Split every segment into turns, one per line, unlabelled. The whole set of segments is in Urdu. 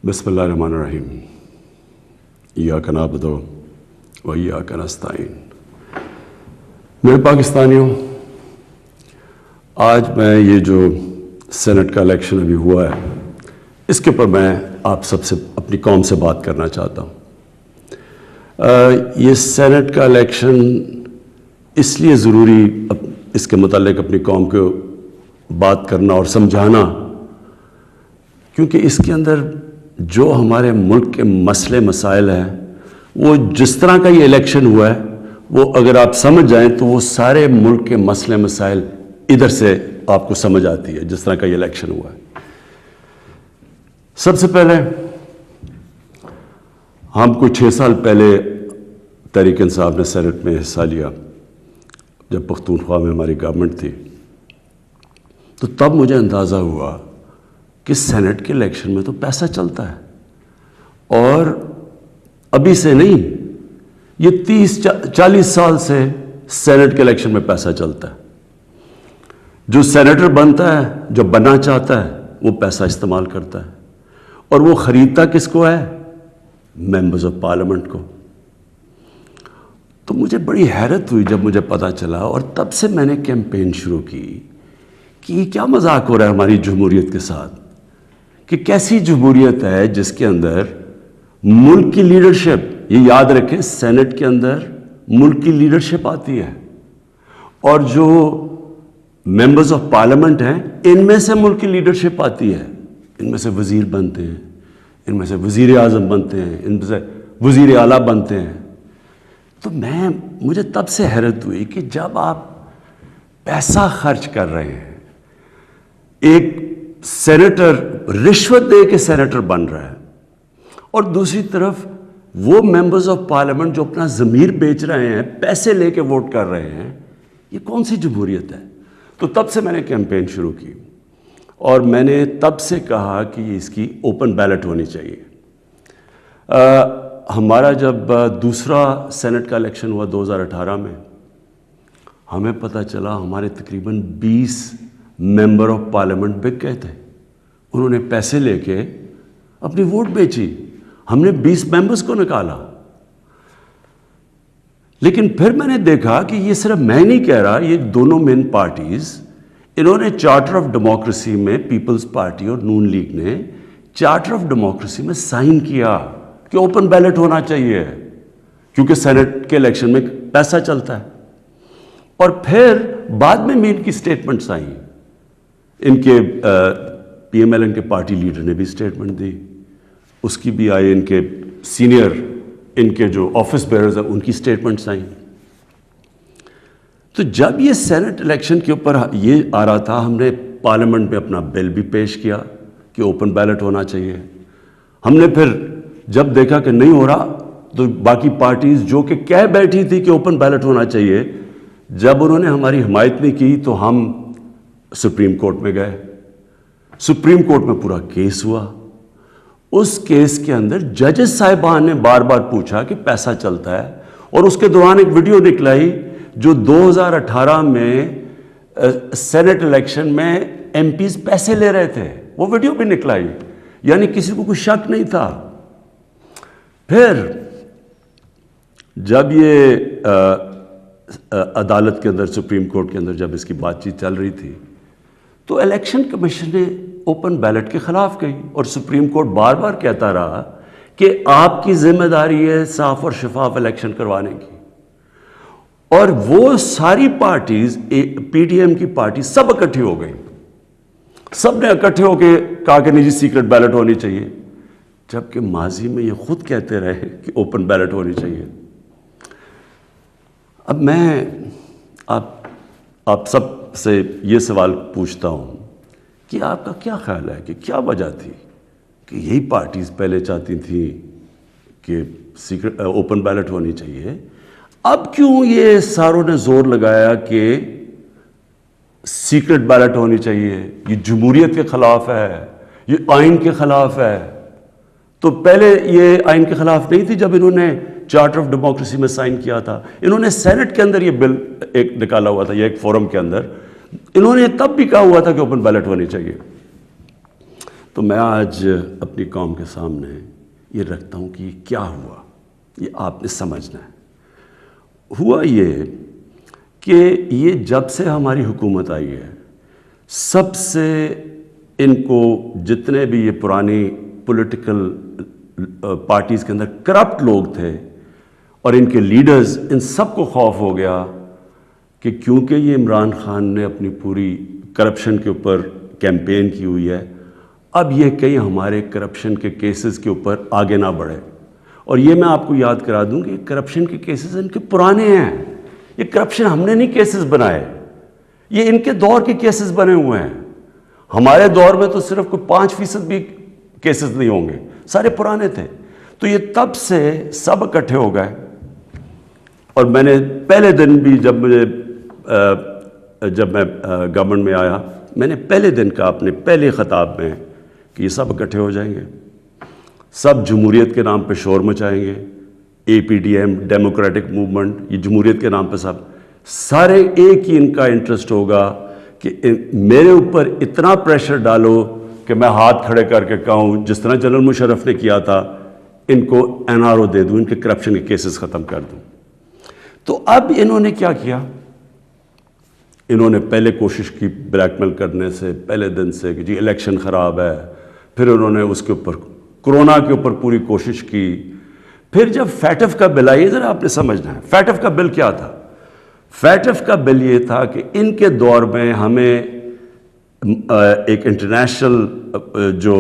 بسم اللہ الرحمن الرحیم ایاک نعبد و ایاک نستعین۔ میرے پاکستانیوں، آج میں یہ جو سینٹ کا الیکشن ابھی ہوا ہے اس کے اوپر میں آپ سب سے اپنی قوم سے بات کرنا چاہتا ہوں۔ یہ سینٹ کا الیکشن اس لیے ضروری اس کے متعلق اپنی قوم کو بات کرنا اور سمجھانا کیونکہ اس کے اندر جو ہمارے ملک کے مسئلے مسائل ہیں وہ جس طرح کا یہ الیکشن ہوا ہے وہ اگر آپ سمجھ جائیں تو وہ سارے ملک کے مسئلے مسائل ادھر سے آپ کو سمجھ آتی ہے جس طرح کا یہ الیکشن ہوا ہے۔ سب سے پہلے ہم کو 6 سال پہلے تحریک انصاف نے سینٹ میں حصہ لیا جب پختونخوا میں ہماری گورنمنٹ تھی، تو تب مجھے اندازہ ہوا کہ سینٹ کے الیکشن میں تو پیسہ چلتا ہے، اور ابھی سے نہیں، یہ 30-40 سال سے سینٹ کے الیکشن میں پیسہ چلتا ہے۔ جو سینیٹر بنتا ہے، جو بننا چاہتا ہے، وہ پیسہ استعمال کرتا ہے، اور وہ خریدتا کس کو ہے؟ ممبرز آف پارلیمنٹ کو۔ تو مجھے بڑی حیرت ہوئی جب مجھے پتہ چلا، اور تب سے میں نے کیمپین شروع کی کہ یہ کیا مذاق ہو رہا ہے ہماری جمہوریت کے ساتھ، کہ کیسی جمہوریت ہے جس کے اندر ملک کی لیڈرشپ، یہ یاد رکھیں سینٹ کے اندر ملک کی لیڈرشپ آتی ہے، اور جو ممبرز آف پارلیمنٹ ہیں ان میں سے ملک کی لیڈرشپ آتی ہے، ان میں سے وزیر بنتے ہیں، ان میں سے وزیر اعظم بنتے ہیں، ان میں سے وزیر اعلیٰ بنتے ہیں۔ تو مجھے تب سے حیرت ہوئی کہ جب آپ پیسہ خرچ کر رہے ہیں، ایک سینیٹر رشوت دے کے سینیٹر بن رہا ہے، اور دوسری طرف وہ ممبرز آف پارلیمنٹ جو اپنا ضمیر بیچ رہے ہیں، پیسے لے کے ووٹ کر رہے ہیں، یہ کون سی جمہوریت ہے؟ تو تب سے میں نے کیمپین شروع کی، اور میں نے تب سے کہا کہ اس کی اوپن بیلٹ ہونی چاہیے۔ ہمارا جب دوسرا سینٹ کا الیکشن ہوا 2018 میں، ہمیں پتہ چلا ہمارے تقریباً 20 ممبر آف پارلیمنٹ بک گئے تھے، انہوں نے پیسے لے کے اپنی ووٹ بیچی، ہم نے 20 ممبرز کو نکالا۔ لیکن پھر میں نے دیکھا کہ یہ صرف میں نہیں کہہ رہا، یہ دونوں مین پارٹیز، انہوں نے چارٹر آف ڈیموکریسی میں، پیپلز پارٹی اور نون لیگ نے چارٹر آف ڈیموکریسی میں سائن کیا کہ اوپن بیلٹ ہونا چاہیے کیونکہ سینٹ کے الیکشن میں پیسہ چلتا ہے۔ اور پھر بعد میں ان کی سٹیٹمنٹس آئیں، ان کے پی ایم ایل این کے پارٹی لیڈر نے بھی سٹیٹمنٹ دی، اس کی بھی آئی، ان کے سینئر، ان کے جو آفس بیئرز ہیں ان کی سٹیٹمنٹس آئیں۔ تو جب یہ سینٹ الیکشن کے اوپر یہ آ رہا تھا، ہم نے پارلیمنٹ میں اپنا بل بھی پیش کیا کہ اوپن بیلٹ ہونا چاہیے۔ ہم نے پھر جب دیکھا کہ نہیں ہو رہا تو باقی پارٹیز جو کہ کہہ بیٹھی تھی کہ اوپن بیلٹ ہونا چاہیے، جب انہوں نے ہماری حمایت نہیں کی تو ہم سپریم کورٹ میں گئے۔ سپریم کورٹ میں پورا کیس ہوا، اس کیس کے اندر ججز صاحبان نے بار بار پوچھا کہ پیسہ چلتا ہے، اور اس کے دوران ایک ویڈیو نکلائی جو 2018 میں سینٹ الیکشن میں ایم پیز پیسے لے رہے تھے، وہ ویڈیو بھی نکلائی، یعنی کسی کو کوئی شک نہیں تھا۔ پھر جب یہ عدالت کے اندر، سپریم کورٹ کے اندر جب اس کی بات چیت چل رہی تھی تو الیکشن کمیشن نے اوپن بیلٹ کے خلاف گئی، اور سپریم کورٹ بار بار کہتا رہا کہ آپ کی ذمہ داری ہے صاف اور شفاف الیکشن کروانے کی۔ اور وہ ساری پارٹیز، پی ٹی ایم کی پارٹی سب اکٹھی ہو گئی، سب نے اکٹھے ہو کے کہا کہ نہیں جی سیکرٹ بیلٹ ہونی چاہیے، جبکہ ماضی میں یہ خود کہتے رہے کہ اوپن بیلٹ ہونی چاہیے۔ اب میں آپ سب سے یہ سوال پوچھتا ہوں کہ آپ کا کیا خیال ہے کہ کیا وجہ تھی کہ یہی پارٹیز پہلے چاہتی تھیں کہ سیکرٹ اوپن بیلٹ ہونی چاہیے، اب کیوں یہ ساروں نے زور لگایا کہ سیکرٹ بیلٹ ہونی چاہیے؟ یہ جمہوریت کے خلاف ہے، یہ آئین کے خلاف ہے۔ تو پہلے یہ آئین کے خلاف نہیں تھی جب انہوں نے چارٹر آف ڈیموکریسی میں سائن کیا تھا، انہوں نے سینٹ کے اندر یہ بل ایک نکالا ہوا تھا، یہ ایک فورم کے اندر انہوں نے تب بھی کہا ہوا تھا کہ اوپن بیلٹ ہونی چاہیے۔ تو میں آج اپنی قوم کے سامنے یہ رکھتا ہوں کہ یہ کیا ہوا، یہ آپ نے سمجھنا ہے۔ ہوا یہ کہ یہ جب سے ہماری حکومت آئی ہے، سب سے ان کو جتنے بھی یہ پرانی پولیٹیکل پارٹیز کے اندر کرپٹ لوگ تھے اور ان کے لیڈرز، ان سب کو خوف ہو گیا کہ کیونکہ یہ عمران خان نے اپنی پوری کرپشن کے اوپر کیمپین کی ہوئی ہے، اب یہ کہیں ہمارے کرپشن کے کیسز کے اوپر آگے نہ بڑھے۔ اور یہ میں آپ کو یاد کرا دوں کہ کرپشن کے کیسز ان کے پرانے ہیں، یہ کرپشن ہم نے نہیں کیسز بنائے، یہ ان کے دور کے کیسز بنے ہوئے ہیں۔ ہمارے دور میں تو صرف کوئی 5% بھی کیسز نہیں ہوں گے، سارے پرانے تھے۔ تو یہ تب سے سب اکٹھے ہو گئے، اور میں نے پہلے دن بھی جب میں گورنمنٹ میں آیا، میں نے پہلے دن کہا اپنے پہلے خطاب میں کہ یہ سب اکٹھے ہو جائیں گے، سب جمہوریت کے نام پہ شور مچائیں گے، APDM ڈیموکریٹک موومنٹ، یہ جمہوریت کے نام پہ سارے ایک ہی ان کا انٹرسٹ ہوگا کہ میرے اوپر اتنا پریشر ڈالو کہ میں ہاتھ کھڑے کر کے کہوں جس طرح جنرل مشرف نے کیا تھا، ان کو NRO دے دوں، ان کے کرپشن کے کیسز ختم کر دوں۔ تو اب انہوں نے کیا کیا؟ انہوں نے پہلے کوشش کی بلیک میل کرنے سے پہلے دن سے کہ جی الیکشن خراب ہے، پھر انہوں نے اس کے اوپر کرونا کے اوپر پوری کوشش کی، پھر جب فیٹف کا بل آئی، ذرا آپ نے سمجھنا ہے فیٹف کا بل کیا تھا۔ فیٹف کا بل یہ تھا کہ ان کے دور میں ہمیں ایک انٹرنیشنل جو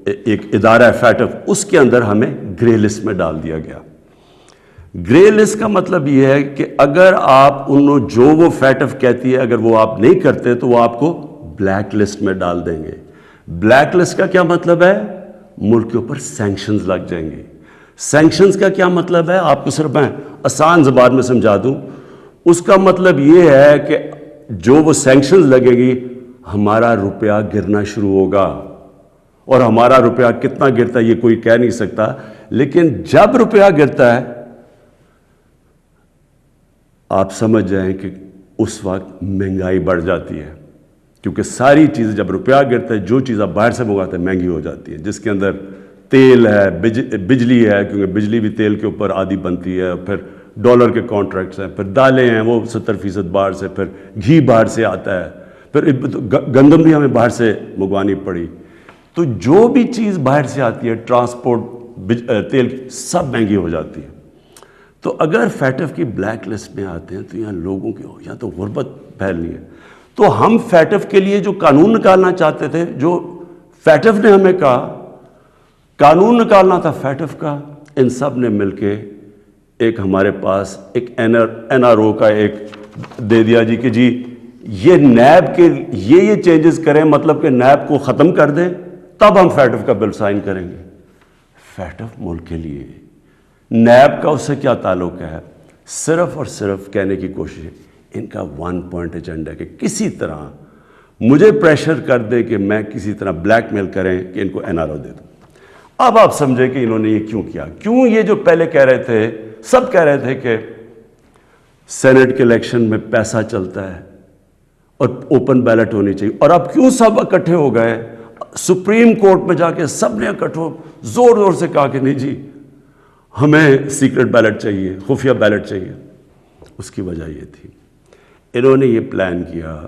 ایک ادارہ ہے فیٹف، اس کے اندر ہمیں گرے لسٹ میں ڈال دیا گیا۔ گرے لسٹ کا مطلب یہ ہے کہ اگر آپ جو وہ فیٹف کہتی ہے اگر وہ آپ نہیں کرتے تو وہ آپ کو بلیک لسٹ میں ڈال دیں گے۔ بلیک لسٹ کا کیا مطلب ہے؟ ملک کے اوپر سینکشنز لگ جائیں گے۔ سینکشنز کا کیا مطلب ہے؟ آپ کو صرف میں آسان زبان میں سمجھا دوں، اس کا مطلب یہ ہے کہ جو وہ سینکشنز لگے گی، ہمارا روپیہ گرنا شروع ہوگا، اور ہمارا روپیہ کتنا گرتا ہے یہ کوئی کہہ نہیں سکتا، لیکن جب روپیہ گرتا ہے آپ سمجھ جائیں کہ اس وقت مہنگائی بڑھ جاتی ہے، کیونکہ ساری چیزیں جب روپیہ گرتا ہے، جو چیز آپ باہر سے منگواتے ہیں مہنگی ہو جاتی ہے، جس کے اندر تیل ہے، بجلی ہے، کیونکہ بجلی بھی تیل کے اوپر آدھی بنتی ہے، پھر ڈالر کے کانٹریکٹس ہیں، پھر دالیں ہیں وہ 70% باہر سے، پھر گھی باہر سے آتا ہے، پھر گندم بھی ہمیں باہر سے منگوانی پڑی۔ تو جو بھی چیز باہر سے آتی ہے، ٹرانسپورٹ، تیل، سب مہنگی ہو جاتی ہے۔ تو اگر فیٹف کی بلیک لسٹ میں آتے ہیں تو یہاں لوگوں کی یہاں تو غربت پھیلنی ہے۔ تو ہم فیٹف کے لیے جو قانون نکالنا چاہتے تھے، جو فیٹف نے ہمیں کہا قانون نکالنا تھا فیٹف کا، ان سب نے مل کے ایک ہمارے پاس ایک NRO کا ایک دے دیا جی کہ جی یہ نیب کے یہ چینجز کریں، مطلب کہ نیب کو ختم کر دیں، تب ہم فیٹف کا بل سائن کریں گے۔ فیٹف ملک کے لیے، نیب کا اس سے کیا تعلق ہے؟ صرف اور صرف کہنے کی کوشش ہے، ان کا 1 پوائنٹ ایجنڈا ہے کہ کسی طرح مجھے پریشر کر دے کہ میں کسی طرح بلیک میل کریں کہ ان کو NRO دے دوں۔ اب آپ سمجھیں کہ انہوں نے یہ کیوں کیا؟ کیوں یہ جو پہلے کہہ رہے تھے، سب کہہ رہے تھے کہ سینٹ کے الیکشن میں پیسہ چلتا ہے اور اوپن بیلٹ ہونی چاہیے، اور اب کیوں سب اکٹھے ہو گئے؟ سپریم کورٹ میں جا کے سب نے اکٹھے زور زور سے کہا کہ نہیں جی ہمیں سیکرٹ بیلٹ چاہیے، خفیہ بیلٹ چاہیے۔ اس کی وجہ یہ تھی، انہوں نے یہ پلان کیا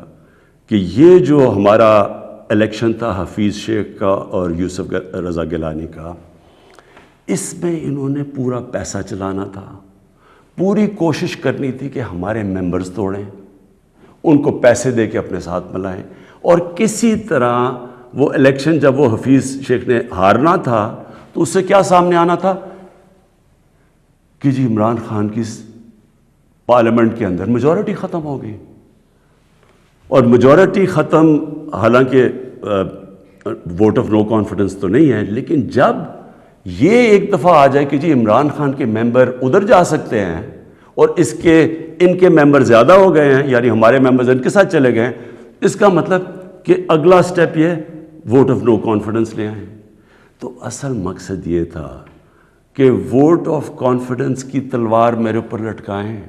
کہ یہ جو ہمارا الیکشن تھا حفیظ شیخ کا اور یوسف رضا گیلانی کا، اس میں انہوں نے پورا پیسہ چلانا تھا، پوری کوشش کرنی تھی کہ ہمارے ممبرز توڑیں، ان کو پیسے دے کے اپنے ساتھ ملائیں، اور کسی طرح وہ الیکشن جب وہ حفیظ شیخ نے ہارنا تھا تو اس سے کیا سامنے آنا تھا کہ جی عمران خان کی پارلیمنٹ کے اندر میجورٹی ختم ہو گئی، اور میجورٹی ختم حالانکہ ووٹ آف نو کانفیڈنس تو نہیں ہے، لیکن جب یہ ایک دفعہ آ جائے کہ جی عمران خان کے ممبر ادھر جا سکتے ہیں اور ان کے ممبر زیادہ ہو گئے ہیں، یعنی ہمارے ممبرز ان کے ساتھ چلے گئے ہیں، اس کا مطلب کہ اگلا سٹیپ یہ ووٹ آف نو کانفیڈنس لے آئیں۔ تو اصل مقصد یہ تھا کہ ووٹ آف کانفیڈنس کی تلوار میرے اوپر لٹکائیں،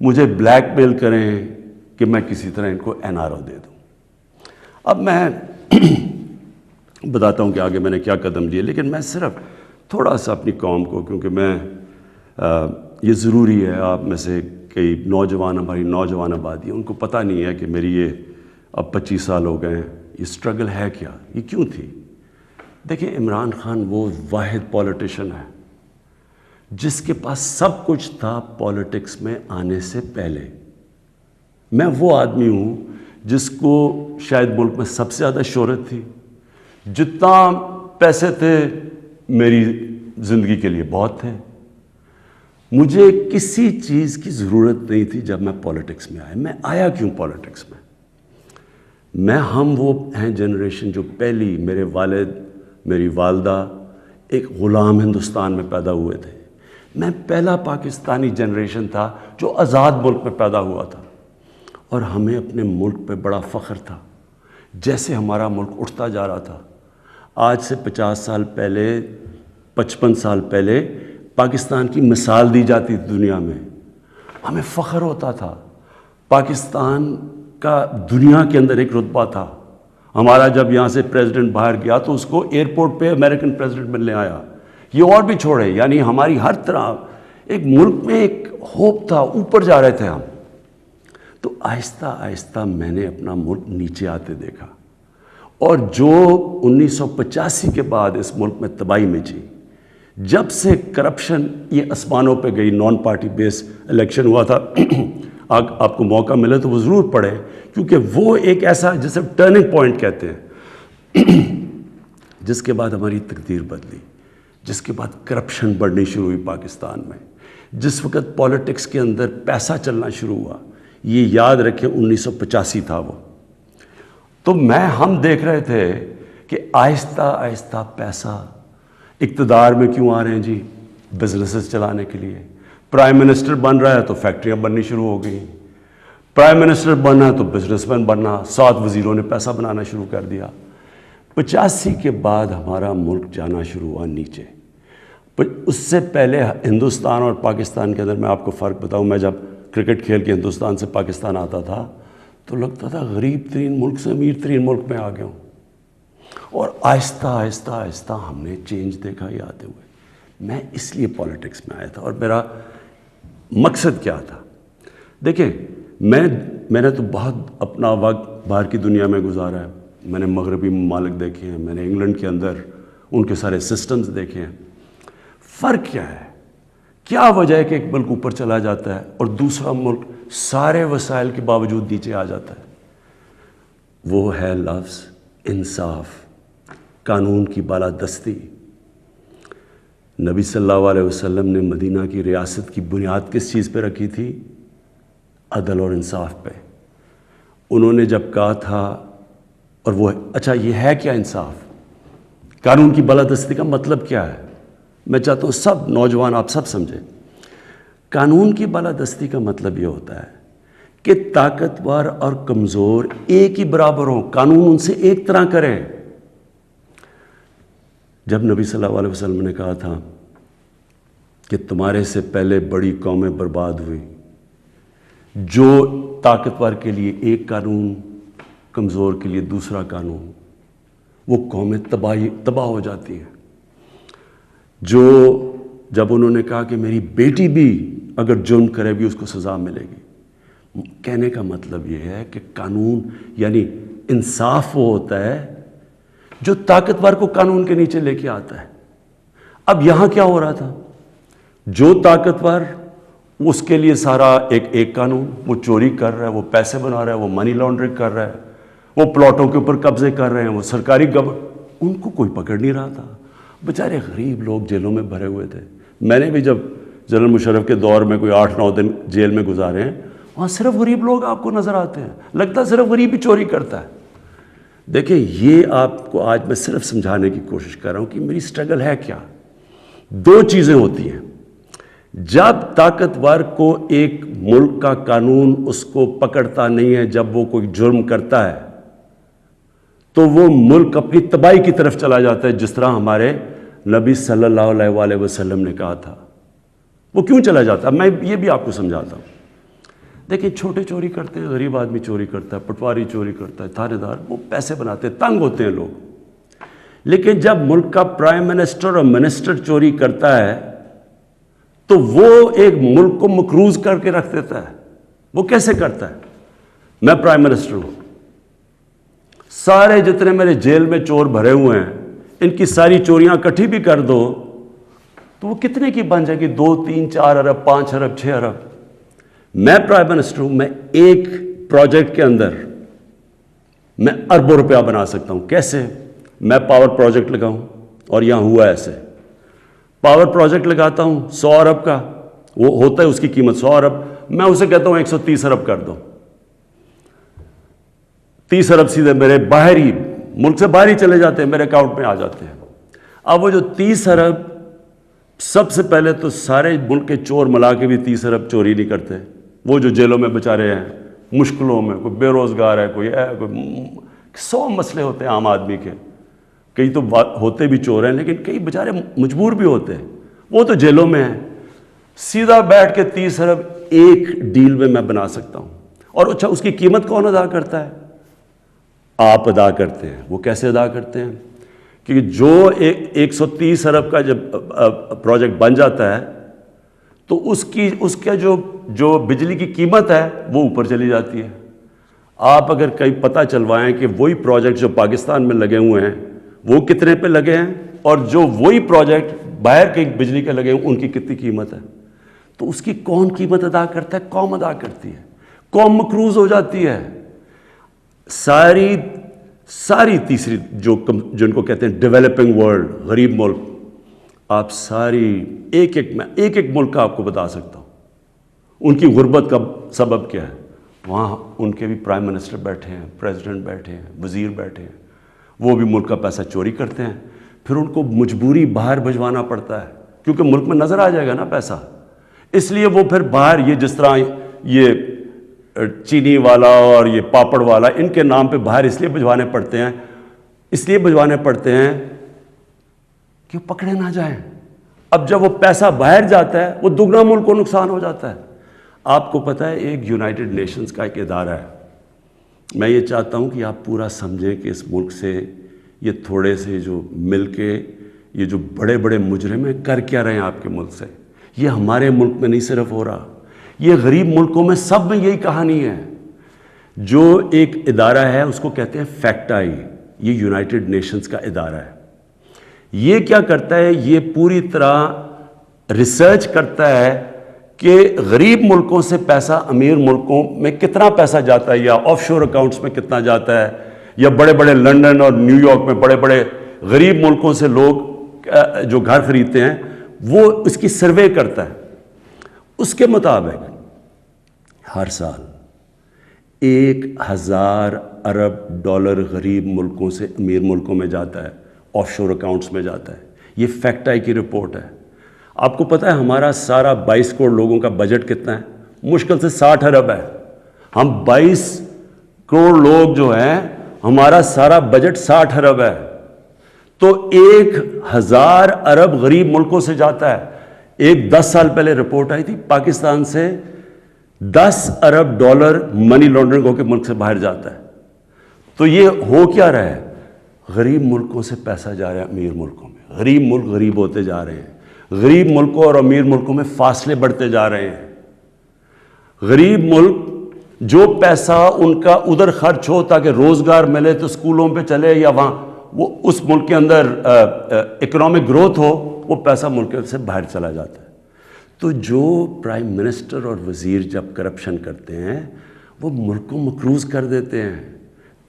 مجھے بلیک میل کریں کہ میں کسی طرح ان کو NRO دے دوں۔ اب میں بتاتا ہوں کہ آگے میں نے کیا قدم لیے، لیکن میں صرف تھوڑا سا اپنی قوم کو، کیونکہ میں یہ ضروری ہے، آپ میں سے کئی نوجوان، ہماری نوجوان آبادی، ان کو پتہ نہیں ہے کہ میری یہ اب 25 سال ہو گئے ہیں، یہ سٹرگل ہے کیا، یہ کیوں تھی۔ دیکھیں، عمران خان وہ واحد پولیٹیشین ہے جس کے پاس سب کچھ تھا پولیٹکس میں آنے سے پہلے۔ میں وہ آدمی ہوں جس کو شاید ملک میں سب سے زیادہ شہرت تھی، جتنا پیسے تھے میری زندگی کے لیے بہت تھے، مجھے کسی چیز کی ضرورت نہیں تھی جب میں پولیٹکس میں آیا۔ میں آیا کیوں پولیٹکس میں ہم وہ ہیں جنریشن جو پہلی، میرے والد، میری والدہ ایک غلام ہندوستان میں پیدا ہوئے تھے۔ میں پہلا پاکستانی جنریشن تھا جو آزاد ملک میں پیدا ہوا تھا، اور ہمیں اپنے ملک پہ بڑا فخر تھا۔ جیسے ہمارا ملک اٹھتا جا رہا تھا، آج سے 50 سال پہلے، 55 سال پہلے پاکستان کی مثال دی جاتی تھی دنیا میں، ہمیں فخر ہوتا تھا۔ پاکستان کا دنیا کے اندر ایک رتبہ تھا۔ ہمارا جب یہاں سے پریزیڈنٹ باہر گیا تو اس کو ایئرپورٹ پہ امریکن پریزیڈنٹ ملنے آیا۔ یہ اور بھی چھوڑے، یعنی ہماری ہر طرح ایک ملک میں ایک ہوپ تھا، اوپر جا رہے تھے ہم۔ تو آہستہ آہستہ میں نے اپنا ملک نیچے آتے دیکھا، اور جو 1985 کے بعد اس ملک میں تباہی مچی، جب سے کرپشن یہ آسمانوں پہ گئی، نان پارٹی بیس الیکشن ہوا تھا، آپ کو موقع ملے تو وہ ضرور پڑھیں، کیونکہ وہ ایک ایسا جسے ٹرننگ پوائنٹ کہتے ہیں، جس کے بعد ہماری تقدیر بدلی، جس کے بعد کرپشن بڑھنی شروع ہوئی پاکستان میں، جس وقت پولیٹکس کے اندر پیسہ چلنا شروع ہوا۔ یہ یاد رکھیں 1985 تھا وہ۔ تو ہم دیکھ رہے تھے کہ آہستہ آہستہ پیسہ اقتدار میں کیوں آ رہے ہیں جی؟ بزنسز چلانے کے لیے۔ پرائم منسٹر بن رہا ہے تو فیکٹریاں بننی شروع ہو گئیں، پرائم منسٹر بننا ہے تو بزنس مین بننا، 7 وزیروں نے پیسہ بنانا شروع کر دیا۔ 85 کے بعد ہمارا ملک جانا شروع ہوا نیچے۔ اس سے پہلے ہندوستان اور پاکستان کے اندر میں آپ کو فرق بتاؤں، میں جب کرکٹ کھیل کے ہندوستان سے پاکستان آتا تھا تو لگتا تھا غریب ترین ملک سے امیر ترین ملک میں آ گیا ہوں، اور آہستہ آہستہ آہستہ ہم نے چینج دیکھا یہ آتے ہوئے۔ میں اس لیے پولیٹکس میں آیا تھا، اور میرا مقصد کیا تھا؟ دیکھیں، میں نے تو بہت اپنا وقت باہر کی دنیا میں گزارا ہے۔ میں نے مغربی ممالک دیکھے ہیں، میں نے انگلینڈ کے اندر ان کے سارے سسٹمز دیکھے ہیں۔ فرق کیا ہے؟ کیا وجہ ہے کہ ایک ملک اوپر چلا جاتا ہے اور دوسرا ملک سارے وسائل کے باوجود نیچے آ جاتا ہے؟ وہ ہے لفظ انصاف، قانون کی بالادستی۔ نبی صلی اللہ علیہ وسلم نے مدینہ کی ریاست کی بنیاد کس چیز پہ رکھی تھی؟ عدل اور انصاف پہ۔ انہوں نے جب کہا تھا، اور وہ اچھا یہ ہے کیا انصاف؟ قانون کی بالادستی کا مطلب کیا ہے؟ میں چاہتا ہوں سب نوجوان آپ سب سمجھیں۔ قانون کی بالادستی کا مطلب یہ ہوتا ہے کہ طاقتور اور کمزور ایک ہی برابر ہوں، قانون ان سے ایک طرح کرے۔ جب نبی صلی اللہ علیہ وسلم نے کہا تھا کہ تمہارے سے پہلے بڑی قومیں برباد ہوئی، جو طاقتور کے لیے ایک قانون، کمزور کے لیے دوسرا قانون، وہ قومیں تباہ ہو جاتی ہیں۔ جب انہوں نے کہا کہ میری بیٹی بھی اگر جرم کرے بھی اس کو سزا ملے گی، کہنے کا مطلب یہ ہے کہ قانون یعنی انصاف وہ ہوتا ہے جو طاقتور کو قانون کے نیچے لے کے آتا ہے۔ اب یہاں کیا ہو رہا تھا؟ جو طاقتور، اس کے لیے سارا ایک قانون، وہ چوری کر رہا ہے، وہ پیسے بنا رہا ہے، وہ منی لانڈرنگ کر رہا ہے، وہ پلاٹوں کے اوپر قبضے کر رہے ہیں، وہ سرکاری ان کو کوئی پکڑ نہیں رہا تھا۔ بیچارے غریب لوگ جیلوں میں بھرے ہوئے تھے۔ میں نے بھی جب جنرل مشرف کے دور میں کوئی 8-9 دن جیل میں گزارے ہیں، وہاں صرف غریب لوگ آپ کو نظر آتے ہیں، لگتا ہے صرف غریب ہی چوری کرتا ہے۔ دیکھیں، یہ آپ کو آج میں صرف سمجھانے کی کوشش کر رہا ہوں کہ میری سٹرگل ہے کیا۔ 2 چیزیں ہوتی ہیں۔ جب طاقتور کو ایک ملک کا قانون اس کو پکڑتا نہیں ہے، جب وہ کوئی جرم کرتا ہے تو وہ ملک اپنی تباہی کی طرف چلا جاتا ہے، جس طرح ہمارے نبی صلی اللہ علیہ وسلم نے کہا تھا۔ وہ کیوں چلا جاتا ہے؟ میں یہ بھی آپ کو سمجھاتا ہوں۔ دیکھیں، چھوٹے چوری کرتے ہیں، غریب آدمی چوری کرتا ہے، پٹواری چوری کرتا ہے، تھانے دار، وہ پیسے بناتے ہیں، تنگ ہوتے ہیں لوگ۔ لیکن جب ملک کا پرائم منسٹر اور منسٹر چوری کرتا ہے تو وہ ایک ملک کو مقروض کر کے رکھ دیتا ہے. وہ کیسے کرتا ہے؟ میں پرائم منسٹر ہوں، سارے جتنے میرے جیل میں چور بھرے ہوئے ہیں ان کی ساری چوریاں اکٹھی بھی کر دو تو وہ کتنے کی بن جائے گی؟ 2 3 4 ارب 5 ارب 6 ارب. میں پرائم منسٹر ہوں، میں ایک پروجیکٹ کے اندر میں اربوں روپیہ بنا سکتا ہوں. کیسے؟ میں پاور پروجیکٹ لگاؤں، اور یہاں ہوا ایسے، پاور پروجیکٹ لگاتا ہوں 100 ارب کا، وہ ہوتا ہے اس کی قیمت 100 ارب، میں اسے کہتا ہوں 130 ارب کر دو. 30 ارب سیدھے میرے باہر ہی، ملک سے باہر ہی چلے جاتے ہیں، میرے اکاؤنٹ میں آ جاتے ہیں. اب وہ جو 30 ارب، سب سے پہلے تو سارے ملک کے چور ملا کے بھی 30 ارب چوری نہیں کرتے. وہ جو جیلوں میں بیچارے ہیں، مشکلوں میں، کوئی بے روزگار ہے، کوئی 100 مسئلے ہوتے ہیں عام آدمی کے. کئی تو ہوتے بھی چور ہیں لیکن کئی بیچارے مجبور بھی ہوتے ہیں، وہ تو جیلوں میں ہیں. سیدھا بیٹھ کے 30 ارب ایک ڈیل میں بنا سکتا ہوں. اور اچھا، اس کی قیمت کون ادا کرتا ہے؟ آپ ادا کرتے ہیں. وہ کیسے ادا کرتے ہیں؟ کہ جو 130 ارب کا جب پروجیکٹ بن جاتا ہے تو اس کا جو بجلی کی قیمت ہے وہ اوپر چلی جاتی ہے. آپ اگر کہیں پتہ چلوائیں کہ وہی پروجیکٹ جو پاکستان میں لگے ہوئے ہیں وہ کتنے پہ لگے ہیں، اور جو وہی پروجیکٹ باہر کے بجلی کے لگے ہیں ان کی کتنی قیمت ہے، تو اس کی کون قیمت ادا کرتا ہے؟ قوم ادا کرتی ہے. قوم مقروض ہو جاتی ہے. ساری تیسری جن کو کہتے ہیں ڈیولپنگ ورلڈ، غریب ملک، آپ ساری ایک ملک کا آپ کو بتا سکتا ہوں ان کی غربت کا سبب کیا ہے. وہاں ان کے بھی پرائم منسٹر بیٹھے ہیں، پریزیڈنٹ بیٹھے ہیں، وزیر بیٹھے ہیں، وہ بھی ملک کا پیسہ چوری کرتے ہیں. پھر ان کو مجبوری باہر بھجوانا پڑتا ہے کیونکہ ملک میں نظر آ جائے گا نا پیسہ، اس لیے وہ پھر باہر، یہ جس طرح یہ چینی والا اور یہ پاپڑ والا، ان کے نام پہ باہر اس لیے بھجوانے پڑتے ہیں کہ وہ پکڑے نہ جائیں. اب جب وہ پیسہ باہر جاتا ہے وہ دگنا ملک کو نقصان ہو جاتا ہے. آپ کو پتہ ہے ایک یونائٹڈ نیشنز کا ایک ادارہ ہے، میں یہ چاہتا ہوں کہ آپ پورا سمجھیں کہ اس ملک سے یہ تھوڑے سے جو مل کے یہ جو بڑے بڑے مجرم ہیں کر کیا رہے ہیں آپ کے ملک سے. یہ ہمارے ملک میں نہیں صرف ہو رہا، یہ غریب ملکوں میں سب میں یہی کہانی ہے. جو ایک ادارہ ہے اس کو کہتے ہیں فیکٹ آئی، یہ یونائٹڈ نیشنز کا ادارہ ہے. یہ کیا کرتا ہے؟ یہ پوری طرح ریسرچ کرتا ہے کہ غریب ملکوں سے پیسہ امیر ملکوں میں کتنا پیسہ جاتا ہے، یا آف شور اکاؤنٹس میں کتنا جاتا ہے، یا بڑے بڑے لنڈن اور نیو یارک میں بڑے بڑے غریب ملکوں سے لوگ جو گھر خریدتے ہیں وہ اس کی سروے کرتا ہے. اس کے مطابق ہر سال 1000 ارب ڈالر غریب ملکوں سے امیر ملکوں میں جاتا ہے، آف شور اکاؤنٹس میں جاتا ہے. یہ فیکٹ آئی کی رپورٹ ہے. آپ کو پتہ ہے ہمارا سارا 22 کروڑ لوگوں کا بجٹ کتنا ہے؟ مشکل سے 60 ارب ہے. ہم 22 کروڑ لوگ جو ہیں، ہمارا سارا بجٹ 60 ارب ہے. تو 1000 ارب غریب ملکوں سے جاتا ہے. ایک 10 سال پہلے رپورٹ آئی تھی، پاکستان سے 10 ارب ڈالر منی لانڈرنگ ہو کے ملک سے باہر جاتا ہے. تو یہ ہو کیا رہا ہے؟ غریب ملکوں سے پیسہ جا رہا ہے امیر ملکوں میں، غریب ملک غریب ہوتے جا رہے ہیں، غریب ملکوں اور امیر ملکوں میں فاصلے بڑھتے جا رہے ہیں. غریب ملک جو پیسہ ان کا ادھر خرچ ہو تاکہ روزگار ملے تو اسکولوں پہ چلے، یا وہاں وہ اس ملک کے اندر اکنامک گروتھ ہو، وہ پیسہ ملک سے باہر چلا جاتا ہے. تو جو پرائم منسٹر اور وزیر جب کرپشن کرتے ہیں وہ ملک کو مقروض کر دیتے ہیں،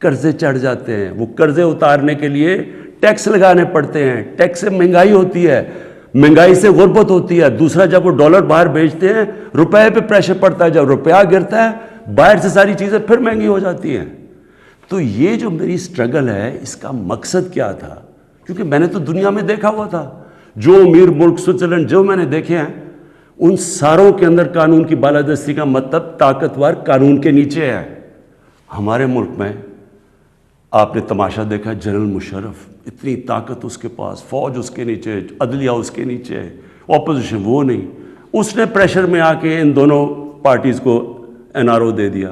قرضے چڑھ جاتے ہیں. وہ قرضے اتارنے کے لیے ٹیکس لگانے پڑتے ہیں. ٹیکس سے مہنگائی ہوتی ہے، مہنگائی سے غربت ہوتی ہے. دوسرا، جب وہ ڈالر باہر بھیجتے ہیں روپے پہ پریشر پڑتا ہے، جب روپیہ گرتا ہے باہر سے ساری چیزیں پھر مہنگی ہو جاتی ہیں. تو یہ جو میری سٹرگل ہے اس کا مقصد کیا تھا؟ کیونکہ میں نے تو دنیا میں دیکھا ہوا تھا، جو امیر ملک سوئٹزرلینڈ جو میں نے دیکھے ہیں ان ساروں کے اندر قانون کی بالادستی کا مطلب طاقتور قانون کے نیچے ہے. ہمارے ملک میں آپ نے تماشا دیکھا، جنرل مشرف اتنی طاقت اس کے پاس، فوج اس کے نیچے، عدلیہ اس کے نیچے، اپوزیشن وہ نہیں. اس نے پریشر میں آ کے ان دونوں پارٹیز کو NRO دے دیا.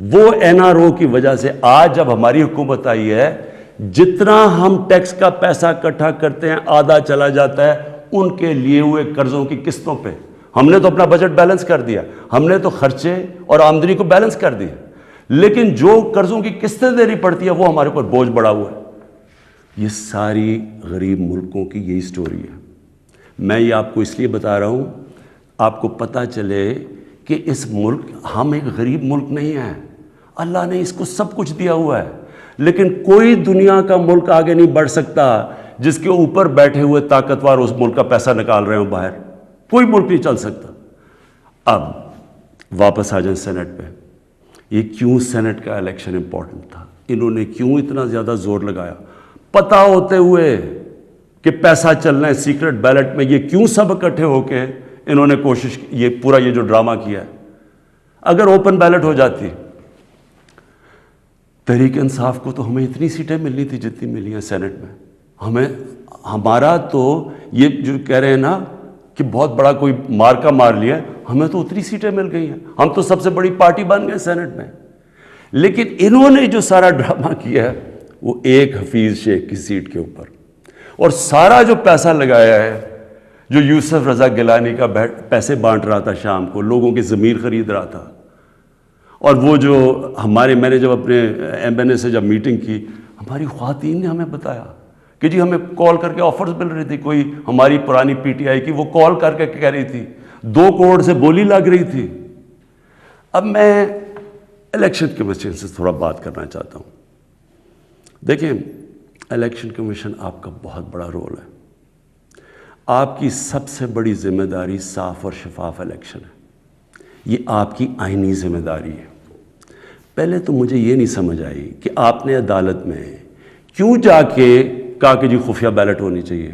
وہ NRO کی وجہ سے آج جب ہماری حکومت آئی ہے جتنا ہم ٹیکس کا پیسہ اکٹھا کرتے ہیں آدھا چلا جاتا ہے ان کے لیے ہوئے قرضوں کی قسطوں پہ. ہم نے تو اپنا بجٹ بیلنس کر دیا, ہم نے تو خرچے اور آمدنی کو بیلنس کر دیا, لیکن جو قرضوں کی قسطیں دینی پڑتی ہے وہ ہمارے اوپر بوجھ بڑھا ہوا ہے. یہ ساری غریب ملکوں کی یہی سٹوری ہے. میں یہ آپ کو اس لیے بتا رہا ہوں آپ کو پتہ چلے کہ اس ملک, ہم ایک غریب ملک نہیں ہیں, اللہ نے اس کو سب کچھ دیا ہوا ہے, لیکن کوئی دنیا کا ملک آگے نہیں بڑھ سکتا جس کے اوپر بیٹھے ہوئے طاقتور اس ملک کا پیسہ نکال رہے ہوں باہر. کوئی ملک نہیں چل سکتا. اب واپس آ جائیں سینٹ پہ. یہ کیوں سینٹ کا الیکشن امپورٹنٹ تھا, انہوں نے کیوں اتنا زیادہ زور لگایا, پتہ ہوتے ہوئے کہ پیسہ چلنا ہے سیکرٹ بیلٹ میں, یہ کیوں سب اکٹھے ہو کے انہوں نے کوشش کی, یہ پورا یہ جو ڈرامہ کیا ہے. اگر اوپن بیلٹ ہو جاتی, تحریک انصاف کو تو ہمیں اتنی سیٹیں ملنی تھی جتنی ملی ہیں سینٹ میں. ہمارا تو یہ جو کہہ رہے ہیں نا کہ بہت بڑا کوئی مارکا مار لیا, ہمیں تو اتنی سیٹیں مل گئی ہیں, ہم تو سب سے بڑی پارٹی بن گئے سینٹ میں. لیکن انہوں نے جو سارا ڈرامہ کیا ہے وہ ایک حفیظ شیخ کی سیٹ کے اوپر, اور سارا جو پیسہ لگایا ہے جو یوسف رضا گیلانی کا پیسے بانٹ رہا تھا شام کو, لوگوں کی ضمیر خرید رہا تھا. اور وہ جو میں نے جب اپنے ایم این اے سے جب میٹنگ کی, ہماری خواتین نے ہمیں بتایا کہ جی ہمیں کال کر کے آفرز مل رہی تھی. کوئی ہماری پرانی پی ٹی آئی کی وہ کال کر کے کہہ رہی تھی 2 کروڑ سے بولی لگ رہی تھی. اب میں الیکشن کمیشن سے تھوڑا بات کرنا چاہتا ہوں. دیکھیں, الیکشن کمیشن آپ کا بہت بڑا رول ہے. آپ کی سب سے بڑی ذمہ داری صاف اور شفاف الیکشن ہے. یہ آپ کی آئینی ذمہ داری ہے. پہلے تو مجھے یہ نہیں سمجھ آئی کہ آپ نے عدالت میں کیوں جا کے کہا کہ جی خفیہ بیلٹ ہونی چاہیے.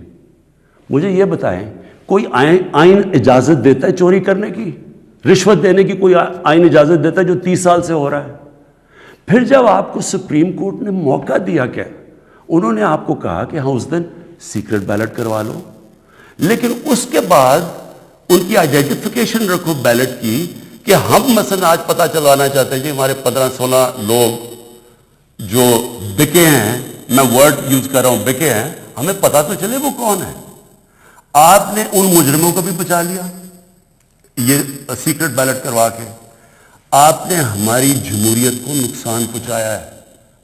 مجھے یہ بتائیں, کوئی آئین اجازت دیتا ہے چوری کرنے کی, رشوت دینے کی کوئی آئین اجازت دیتا ہے جو 30 سال سے ہو رہا ہے؟ پھر جب آپ کو سپریم کورٹ نے موقع دیا, کیا انہوں نے آپ کو کہا کہ ہاں اس دن سیکرٹ بیلٹ کروا لو, لیکن اس کے بعد ان کی آئیڈینٹیفیکیشن رکھو بیلٹ کی کہ ہم مثلا آج پتہ چلوانا چاہتے ہیں جی ہمارے 15-16 لوگ جو بکے ہیں, میں ورڈ یوز کر رہا ہوں بکے ہیں, ہمیں پتہ تو چلے وہ کون ہے. آپ نے ان مجرموں کو بھی بچا لیا یہ سیکرٹ بیلٹ کروا کے. آپ نے ہماری جمہوریت کو نقصان پہنچایا ہے.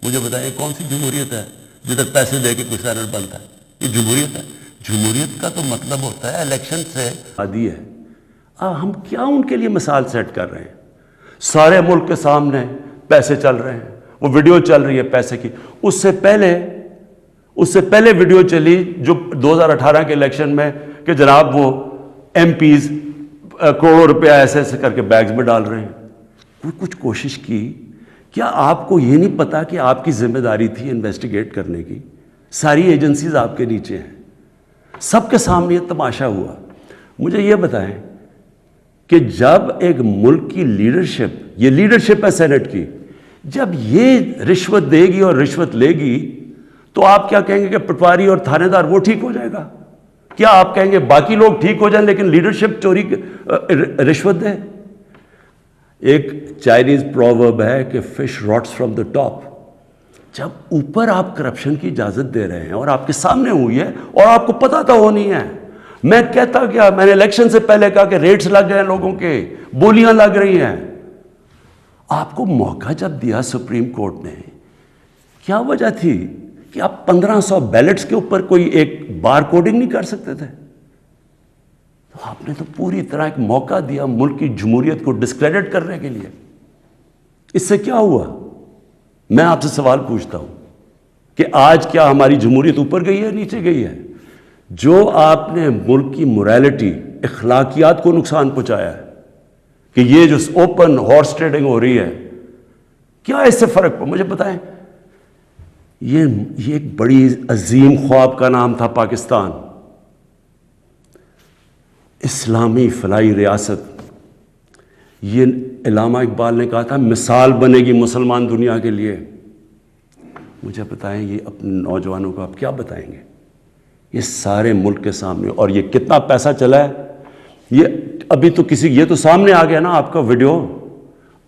مجھے بتائیں کون سی جمہوریت ہے جدھر پیسے دے کے کوئی سینٹ بنتا ہے؟ یہ جمہوریت ہے؟ جمہوریت کا تو مطلب ہوتا ہے الیکشن سے آدھی ہے. ہم کیا ان کے لیے مثال سیٹ کر رہے ہیں؟ سارے ملک کے سامنے پیسے چل رہے ہیں, وہ ویڈیو چل رہی ہے پیسے کی. اس سے پہلے ویڈیو چلی جو 2018 کے الیکشن میں کہ جناب وہ ایم پیز کروڑوں روپیہ ایسے ایسے کر کے بیگز میں ڈال رہے ہیں. کچھ کوشش کی؟ کیا آپ کو یہ نہیں پتا کہ آپ کی ذمہ داری تھی انویسٹیگیٹ کرنے کی؟ ساری ایجنسیز آپ کے نیچے ہیں, سب کے سامنے یہ تماشا ہوا. مجھے یہ بتائیں کہ جب ایک ملک کی لیڈرشپ, یہ لیڈرشپ ہے سینٹ کی, جب یہ رشوت دے گی اور رشوت لے گی تو آپ کیا کہیں گے کہ پٹواری اور تھانے دار وہ ٹھیک ہو جائے گا؟ کیا آپ کہیں گے باقی لوگ ٹھیک ہو جائیں لیکن لیڈرشپ چوری رشوت دے؟ ایک چائنیز پروورب ہے کہ fish rots from the top. جب اوپر آپ کرپشن کی اجازت دے رہے ہیں اور آپ کے سامنے ہوئی ہے اور آپ کو پتہ تو ہونی ہے. میں کہتا کیا, میں نے الیکشن سے پہلے کہا کہ ریٹس لگ گئے ہیں لوگوں کے, بولیاں لگ رہی ہیں. آپ کو موقع جب دیا سپریم کورٹ نے, کیا وجہ تھی کہ آپ 1500 بیلٹس کے اوپر کوئی ایک بار کوڈنگ نہیں کر سکتے تھے؟ تو آپ نے تو پوری طرح ایک موقع دیا ملک کی جمہوریت کو ڈسکریڈٹ کرنے کے لیے. اس سے کیا ہوا؟ میں آپ سے سوال پوچھتا ہوں کہ آج کیا ہماری جمہوریت اوپر گئی ہے نیچے گئی ہے؟ جو آپ نے ملک کی موریلٹی, اخلاقیات کو نقصان پہنچایا ہے کہ یہ جو اوپن ہارس ٹریڈنگ ہو رہی ہے, کیا اس سے فرق پڑا؟ مجھے بتائیں. یہ ایک بڑی عظیم خواب کا نام تھا پاکستان, اسلامی فلاحی ریاست. یہ علامہ اقبال نے کہا تھا مثال بنے گی مسلمان دنیا کے لیے. مجھے بتائیں یہ اپنے نوجوانوں کو آپ کیا بتائیں گے؟ یہ سارے ملک کے سامنے, اور یہ کتنا پیسہ چلا ہے, یہ ابھی تو یہ تو سامنے آ گیا نا آپ کا ویڈیو.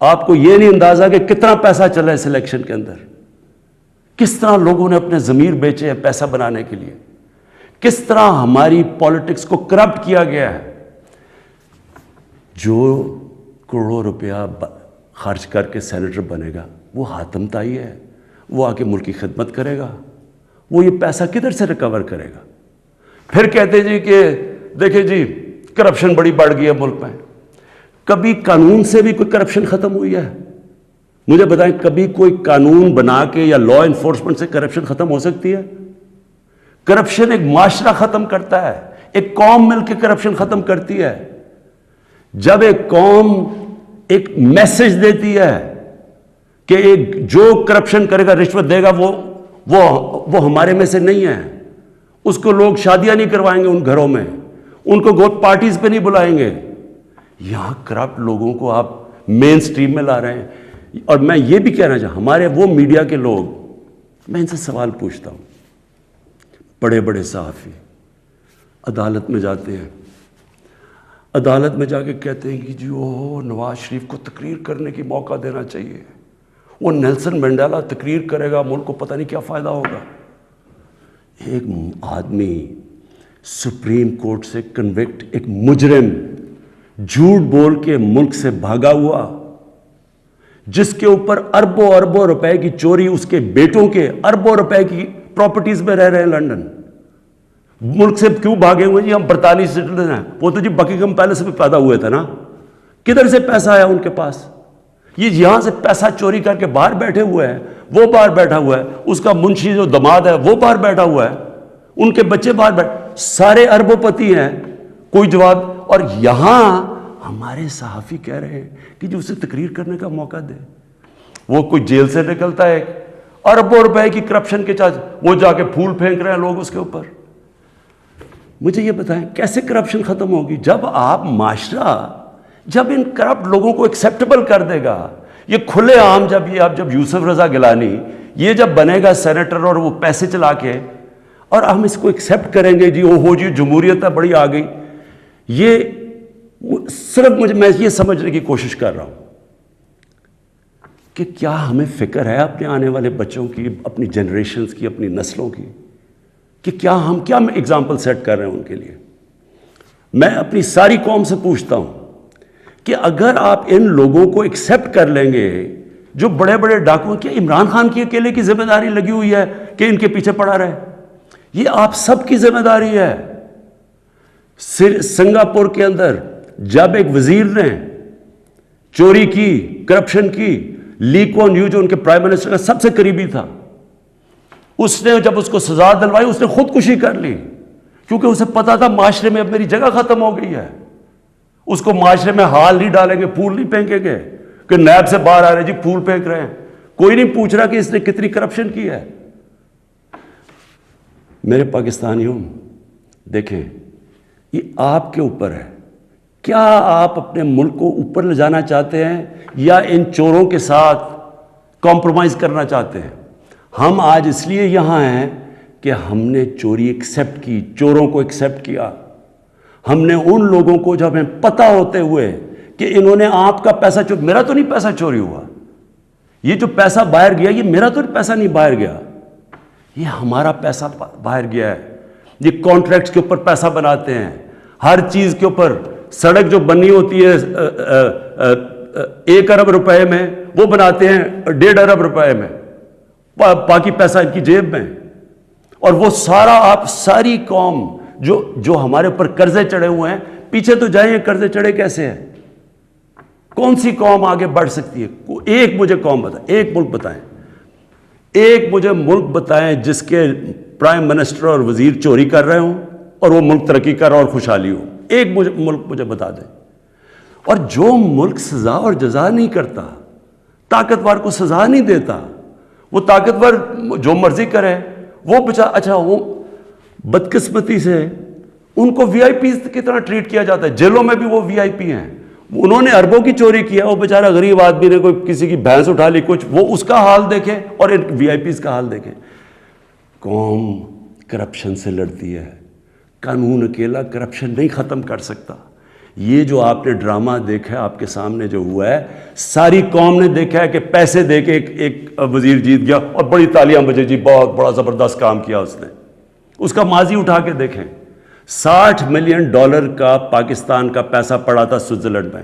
آپ کو یہ نہیں اندازہ کہ کتنا پیسہ چلا ہے اس الیکشن کے اندر, کس طرح لوگوں نے اپنے ضمیر بیچے ہیں پیسہ بنانے کے لیے، کس طرح ہماری پالیٹکس کو کرپٹ کیا گیا ہے. جو کروڑوں روپیہ خرچ کر کے سینیٹر بنے گا وہ حاتم طائی ہے، وہ آ کے ملک کی خدمت کرے گا، وہ یہ پیسہ کدھر سے ریکور کرے گا؟ پھر کہتے جی کہ دیکھیں جی کرپشن بڑی بڑھ گئی ہے ملک میں. کبھی قانون سے بھی کوئی کرپشن ختم ہوئی ہے؟ مجھے بتائیں، کبھی کوئی قانون بنا کے یا لا انفورسمنٹ سے کرپشن ختم ہو سکتی ہے؟ کرپشن ایک معاشرہ ختم کرتا ہے، ایک قوم مل کے کرپشن ختم کرتی ہے. جب ایک قوم ایک میسج دیتی ہے کہ جو کرپشن کرے گا، رشوت دے گا، وہ ہمارے میں سے نہیں ہے، اس کو لوگ شادیاں نہیں کروائیں گے ان گھروں میں، ان کو گوٹ پارٹیز پہ نہیں بلائیں گے. یہاں کرپٹ لوگوں کو آپ مین سٹریم میں لا رہے ہیں. اور میں یہ بھی کہنا چاہتا ہوں، ہمارے وہ میڈیا کے لوگ، میں ان سے سوال پوچھتا ہوں، بڑے بڑے صحافی عدالت میں جاتے ہیں، عدالت میں جا کے کہتے ہیں کہ جی وہ نواز شریف کو تقریر کرنے کی موقع دینا چاہیے، وہ نیلسن منڈیلا تقریر کرے گا، ملک کو پتہ نہیں کیا فائدہ ہوگا. ایک آدمی سپریم کورٹ سے کنوکٹ، ایک مجرم جھوٹ بول کے ملک سے بھاگا ہوا، جس کے اوپر اربوں اربوں روپے کی چوری، اس کے بیٹوں کے اربوں روپے کی پراپرٹیز میں رہ رہے ہیں لنڈن. ملک سے کیوں بھاگے ہوئے؟ جی ہم برطانوی سٹیزن ہیں. وہ تو جی بکنگھم پیلس میں پیدا ہوئے تھے نا، کدھر سے پیسہ آیا ان کے پاس؟ یہ یہاں سے پیسہ چوری کر کے باہر بیٹھے ہوئے ہیں، وہ باہر بیٹھا ہوا ہے، اس کا منشی جو دماد ہے وہ باہر بیٹھا ہوا ہے، ان کے بچے باہر بیٹھے، سارے اربوں پتی ہیں، کوئی جواب. اور یہاں ہمارے صحافی کہہ رہے ہیں کہ جو اسے تقریر کرنے کا موقع دے. وہ کوئی جیل سے نکلتا ہے اربوں روپے کی کرپشن کے چارج، وہ جا کے پھول پھینک رہے ہیں لوگ اس کے اوپر. مجھے یہ بتائیں کیسے کرپشن ختم ہوگی؟ جب آپ معاشرہ جب ان کرپٹ لوگوں کو ایکسیپٹیبل کر دے گا. یہ کھلے عام جب یوسف رضا گیلانی یہ جب بنے گا سینیٹر اور وہ پیسے چلا کے، اور ہم اس کو ایکسیپٹ کریں گے، جی ہو جی جمہوریت ہے بڑی آ گئی. یہ صرف میں یہ سمجھنے کی کوشش کر رہا ہوں کہ کیا ہمیں فکر ہے اپنے آنے والے بچوں کی، اپنی جنریشنز کی، اپنی نسلوں کی، کہ کیا ہم ایگزامپل سیٹ کر رہے ہیں ان کے لیے. میں اپنی ساری قوم سے پوچھتا ہوں کہ اگر آپ ان لوگوں کو ایکسیپٹ کر لیں گے جو بڑے بڑے ڈاکو، کیا عمران خان کی اکیلے کی ذمہ داری لگی ہوئی ہے کہ ان کے پیچھے پڑا رہے؟ یہ آپ سب کی ذمہ داری ہے. سنگاپور کے اندر جب ایک وزیر نے چوری کی، کرپشن کی، لی کوان یو جو ان کے پرائم منسٹر کا سب سے قریبی تھا، اس نے جب اس کو سزا دلوائی اس نے خودکشی کر لی، کیونکہ اسے پتا تھا معاشرے میں اب میری جگہ ختم ہو گئی ہے. اس کو معاشرے میں ہال نہیں ڈالیں گے، پھول نہیں پھینکیں گے کہ نیب سے باہر آ رہے جی پھول پھینک رہے ہیں. کوئی نہیں پوچھ رہا کہ اس نے کتنی کرپشن کی ہے. میرے پاکستانیوں، دیکھیں یہ آپ کے اوپر ہے. کیا آپ اپنے ملک کو اوپر لے جانا چاہتے ہیں یا ان چوروں کے ساتھ کمپرومائز کرنا چاہتے ہیں؟ ہم آج اس لیے یہاں ہیں کہ ہم نے چوری ایکسیپٹ کی، چوروں کو ایکسیپٹ کیا. ہم نے ان لوگوں کو جو ہمیں پتہ ہوتے ہوئے کہ انہوں نے آپ کا پیسہ میرا تو نہیں پیسہ چوری ہوا، یہ جو پیسہ باہر گیا یہ میرا تو پیسہ نہیں باہر گیا، یہ ہمارا پیسہ باہر گیا ہے. یہ کانٹریکٹس کے اوپر پیسہ بناتے ہیں، ہر چیز کے اوپر. سڑک جو بنی ہوتی ہے 1 ارب روپے میں، وہ بناتے ہیں 1.5 ارب روپے میں، باقی پیسہ ان کی جیب میں. اور وہ سارا آپ ساری قوم جو ہمارے اوپر قرضے چڑھے ہوئے ہیں، پیچھے تو جائیں قرضے چڑھے کیسے ہیں؟ کون سی قوم آگے بڑھ سکتی ہے؟ ایک مجھے قوم بتائیں، ایک ملک بتائیں، ایک مجھے ملک بتائیں جس کے پرائم منسٹر اور وزیر چوری کر رہے ہوں اور وہ ملک ترقی کر رہا اور خوشحالی ہو. ایک ملک مجھے بتا دیں. اور جو ملک سزا اور جزا نہیں کرتا، طاقتور کو سزا نہیں دیتا، وہ طاقتور جو مرضی کرے، وہ اچھا وہ بدقسمتی سے ان کو وی آئی پی کی طرح ٹریٹ کیا جاتا ہے. جیلوں میں بھی وہ وی آئی پی ہیں. انہوں نے اربوں کی چوری کیا، وہ بیچارہ غریب آدمی نے کوئی کسی کی بھینس اٹھا لی کچھ، وہ اس کا حال دیکھیں اور ان وی آئی پیز کا حال دیکھیں. قوم کرپشن سے لڑتی ہے. قانون اکیلا کرپشن نہیں ختم کر سکتا. یہ جو آپ نے ڈرامہ دیکھا ہے آپ کے سامنے جو ہوا ہے، ساری قوم نے دیکھا ہے کہ پیسے دے کے ایک وزیر جیت گیا اور بڑی تالیاں بجے، جی بہت بڑا زبردست کام کیا اس نے. اس کا ماضی اٹھا کے دیکھیں. $60 ملین کا پاکستان کا پیسہ پڑا تھا سوئٹزرلینڈ میں.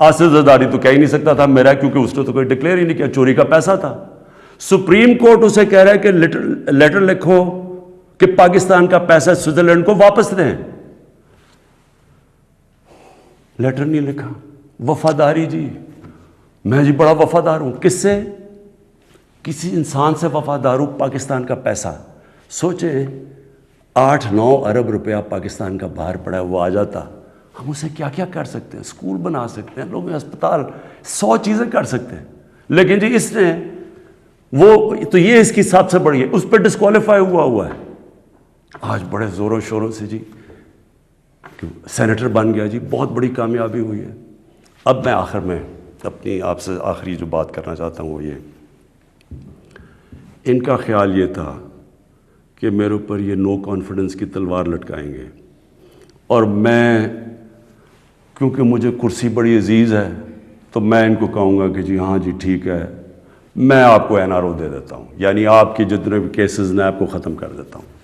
آصف زرداری تو کہہ ہی نہیں سکتا تھا میرا، کیونکہ اس نے تو کوئی ڈکلیئر ہی نہیں کیا، چوری کا پیسہ تھا. سپریم کورٹ اسے کہہ رہا ہے کہ لیٹر لکھو کہ پاکستان کا پیسہ سوئٹزرلینڈ کو واپس دیں. لیٹر نہیں لکھا. وفاداری جی، میں جی بڑا وفادار ہوں. کس سے؟ کسی انسان سے وفادار ہوں. پاکستان کا پیسہ سوچیں، 8-9 ارب روپیہ پاکستان کا باہر پڑا ہے، وہ آ جاتا، ہم اسے کیا کیا کر سکتے ہیں. اسکول بنا سکتے ہیں، لوگ ہسپتال، 100 چیزیں کر سکتے ہیں. لیکن جی اس نے وہ تو یہ اس کی سب سے بڑی ہے، اس پہ ڈسکوالیفائی ہوا ہے. آج بڑے زوروں شوروں سے جی سینیٹر بن گیا، جی بہت بڑی کامیابی ہوئی ہے. اب میں آخر میں اپنی آپ سے آخری جو بات کرنا چاہتا ہوں وہ یہ، ان کا خیال یہ تھا کہ میرے اوپر یہ نو کانفیڈنس کی تلوار لٹکائیں گے، اور میں کیونکہ مجھے کرسی بڑی عزیز ہے تو میں ان کو کہوں گا کہ جی ہاں جی ٹھیک ہے، میں آپ کو NRO دے دیتا ہوں، یعنی آپ کی جتنے بھی کیسز میں آپ کو ختم کر دیتا ہوں.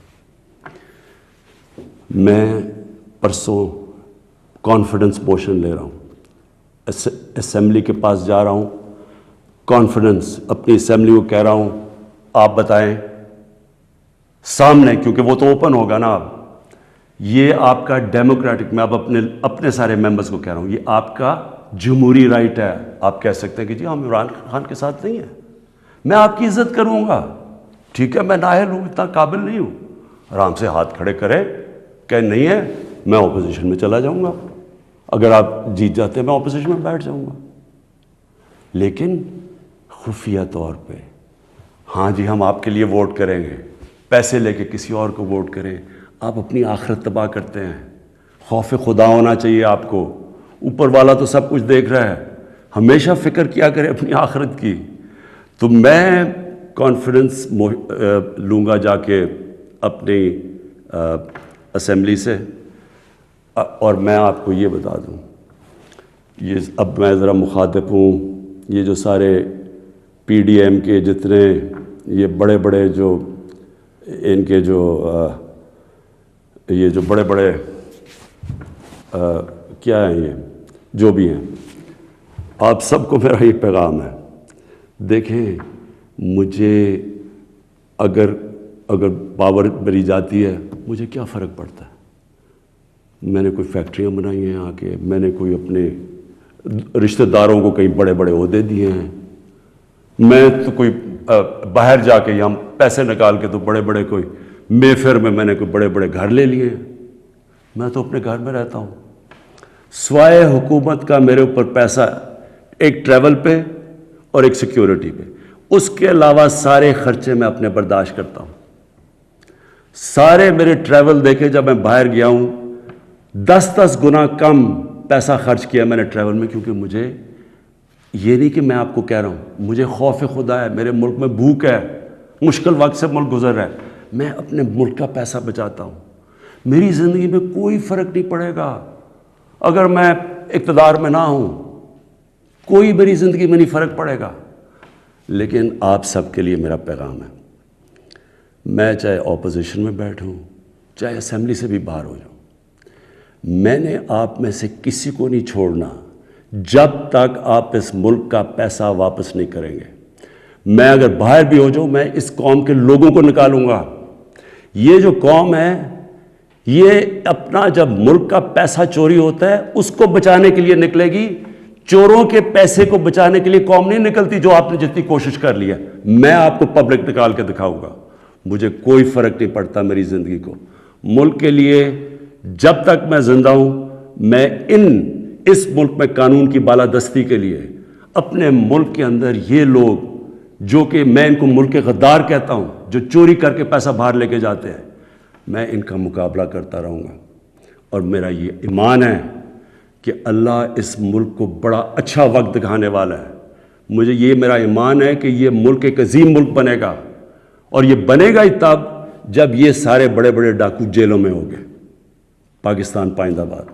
میں پرسوں کانفیڈنس موشن لے رہا ہوں، اسمبلی کے پاس جا رہا ہوں، کانفیڈنس اپنی اسمبلی کو کہہ رہا ہوں آپ بتائیں سامنے، کیونکہ وہ تو اوپن ہوگا نا. اب یہ آپ کا ڈیموکریٹک، میں اب اپنے سارے ممبرز کو کہہ رہا ہوں، یہ آپ کا جمہوری رائٹ ہے. آپ کہہ سکتے ہیں کہ جی ہم عمران خان کے ساتھ نہیں ہیں، میں آپ کی عزت کروں گا، ٹھیک ہے، میں نااہل ہوں، اتنا قابل نہیں ہوں. آرام سے ہاتھ کھڑے کریں کہ نہیں ہے، میں اپوزیشن میں چلا جاؤں گا، اگر آپ جیت جاتے ہیں میں اپوزیشن میں بیٹھ جاؤں گا. لیکن خفیہ طور پہ ہاں جی ہم آپ کے لیے ووٹ کریں گے، پیسے لے کے کسی اور کو ووٹ کریں. آپ اپنی آخرت تباہ کرتے ہیں. خوف خدا ہونا چاہیے آپ کو. اوپر والا تو سب کچھ دیکھ رہا ہے، ہمیشہ فکر کیا کرے اپنی آخرت کی. تو میں کانفیڈنس لوں گا جا کے اپنی اسمبلی سے. اور میں آپ کو یہ بتا دوں، یہ اب میں ذرا مخاطب ہوں، یہ جو سارے PDM کے جتنے یہ بڑے بڑے جو ان کے جو یہ جو بڑے بڑے کیا ہیں، یہ جو بھی ہیں، آپ سب کو میرا یہ پیغام ہے. دیکھیں مجھے اگر پاور میری جاتی ہے مجھے کیا فرق پڑتا ہے. میں نے کوئی فیکٹریاں بنائی ہیں آ کے، میں نے کوئی اپنے رشتہ داروں کو کئی بڑے بڑے عہدے دیے ہیں، میں تو کوئی باہر جا کے یہاں پیسے نکال کے تو بڑے بڑے کوئی مے فیئر میں نے کوئی بڑے بڑے گھر لے لیے ہیں. میں تو اپنے گھر میں رہتا ہوں. سوائے حکومت کا میرے اوپر پیسہ ایک ٹریول پہ اور ایک سیکیورٹی پہ، اس کے علاوہ سارے خرچے میں اپنے برداشت کرتا ہوں. سارے میرے ٹریول دیکھے، جب میں باہر گیا ہوں 10 گنا کم پیسہ خرچ کیا میں نے ٹریول میں، کیونکہ مجھے یہ نہیں کہ میں آپ کو کہہ رہا ہوں، مجھے خوف خدا ہے. میرے ملک میں بھوک ہے، مشکل وقت سے ملک گزر رہا ہے، میں اپنے ملک کا پیسہ بچاتا ہوں. میری زندگی میں کوئی فرق نہیں پڑے گا اگر میں اقتدار میں نہ ہوں، کوئی میری زندگی میں نہیں فرق پڑے گا. لیکن آپ سب کے لیے میرا پیغام ہے، میں چاہے اپوزیشن میں بیٹھوں چاہے اسمبلی سے بھی باہر ہو جاؤں، میں نے آپ میں سے کسی کو نہیں چھوڑنا جب تک آپ اس ملک کا پیسہ واپس نہیں کریں گے. میں اگر باہر بھی ہو جاؤں، میں اس قوم کے لوگوں کو نکالوں گا. یہ جو قوم ہے یہ اپنا جب ملک کا پیسہ چوری ہوتا ہے اس کو بچانے کے لیے نکلے گی. چوروں کے پیسے کو بچانے کے لیے قوم نہیں نکلتی جو آپ نے جتنی کوشش کر لی ہے. میں آپ کو پبلک نکال کے دکھاؤں گا، مجھے کوئی فرق نہیں پڑتا میری زندگی کو. ملک کے لیے جب تک میں زندہ ہوں، میں اس ملک میں قانون کی بالادستی کے لیے اپنے ملک کے اندر یہ لوگ جو کہ میں ان کو ملک کے غدار کہتا ہوں، جو چوری کر کے پیسہ باہر لے کے جاتے ہیں، میں ان کا مقابلہ کرتا رہوں گا. اور میرا یہ ایمان ہے کہ اللہ اس ملک کو بڑا اچھا وقت دکھانے والا ہے. مجھے یہ میرا ایمان ہے کہ یہ ملک ایک عظیم ملک بنے گا، اور یہ بنے گا ہی تب جب یہ سارے بڑے بڑے ڈاکو جیلوں میں ہوں گے. پاکستان پائندہ باد.